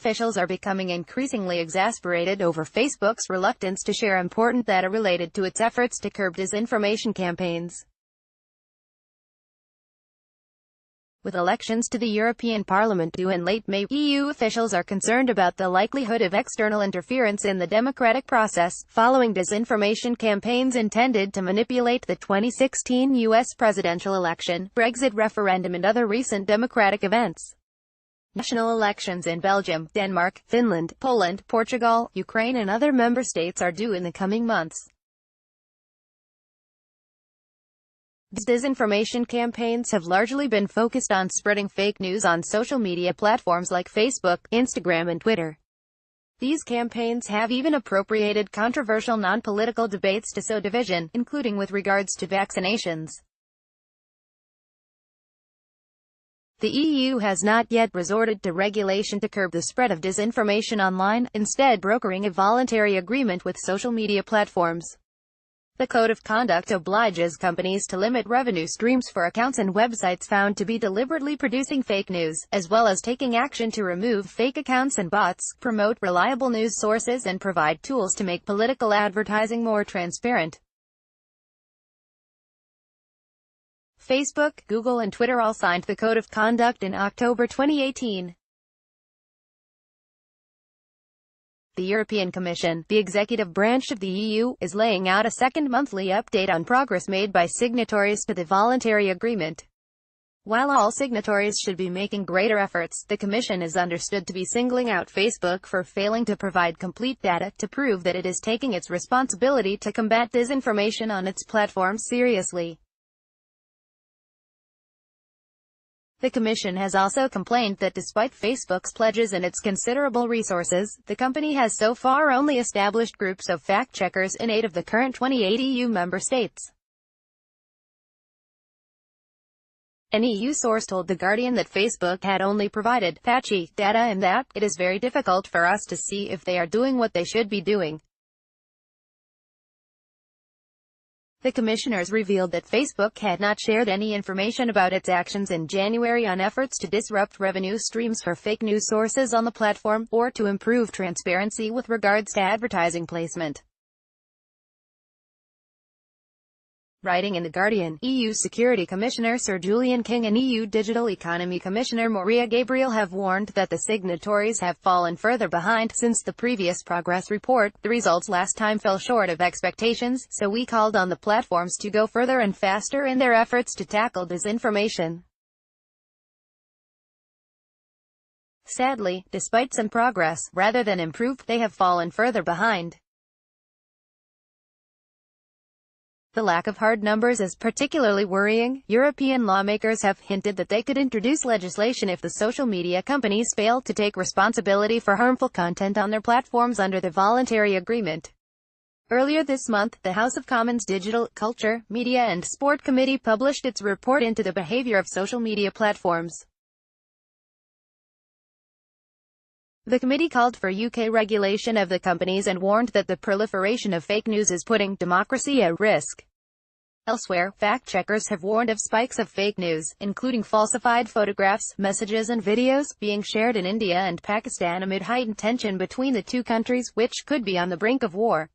officials are becoming increasingly exasperated over Facebook's reluctance to share important data related to its efforts to curb disinformation campaigns. With elections to the European Parliament due in late May, EU officials are concerned about the likelihood of external interference in the democratic process, following disinformation campaigns intended to manipulate the 2016 US presidential election, Brexit referendum and other recent democratic events. National elections in Belgium, Denmark, Finland, Poland, Portugal, Ukraine and other member states are due in the coming months. These disinformation campaigns have largely been focused on spreading fake news on social media platforms like Facebook, Instagram and Twitter. These campaigns have even appropriated controversial non-political debates to sow division, including with regards to vaccinations. The EU has not yet resorted to regulation to curb the spread of disinformation online, instead brokering a voluntary agreement with social media platforms. The Code of Conduct obliges companies to limit revenue streams for accounts and websites found to be deliberately producing fake news, as well as taking action to remove fake accounts and bots, promote reliable news sources and provide tools to make political advertising more transparent. Facebook, Google and Twitter all signed the Code of Conduct in October 2018. The European Commission, the executive branch of the EU, is laying out a second monthly update on progress made by signatories to the voluntary agreement. While all signatories should be making greater efforts, the Commission is understood to be singling out Facebook for failing to provide complete data to prove that it is taking its responsibility to combat disinformation on its platform seriously. The Commission has also complained that despite Facebook's pledges and its considerable resources, the company has so far only established groups of fact-checkers in 8 of the current 28 EU member states. An EU source told The Guardian that Facebook had only provided patchy data and that it is very difficult for us to see if they are doing what they should be doing. The commissioners revealed that Facebook had not shared any information about its actions in January on efforts to disrupt revenue streams for fake news sources on the platform, or to improve transparency with regards to advertising placement. Writing in The Guardian, EU Security Commissioner Sir Julian King and EU Digital Economy Commissioner Maria Gabriel have warned that the signatories have fallen further behind since the previous progress report. The results last time fell short of expectations, so we called on the platforms to go further and faster in their efforts to tackle disinformation. Sadly, despite some progress, rather than improve, they have fallen further behind. The lack of hard numbers is particularly worrying. European lawmakers have hinted that they could introduce legislation if the social media companies fail to take responsibility for harmful content on their platforms under the voluntary agreement. Earlier this month, the House of Commons Digital, Culture, Media and Sport Committee published its report into the behavior of social media platforms. The committee called for UK regulation of the companies and warned that the proliferation of fake news is putting democracy at risk. Elsewhere, fact-checkers have warned of spikes of fake news, including falsified photographs, messages and videos, being shared in India and Pakistan amid heightened tension between the two countries, which could be on the brink of war.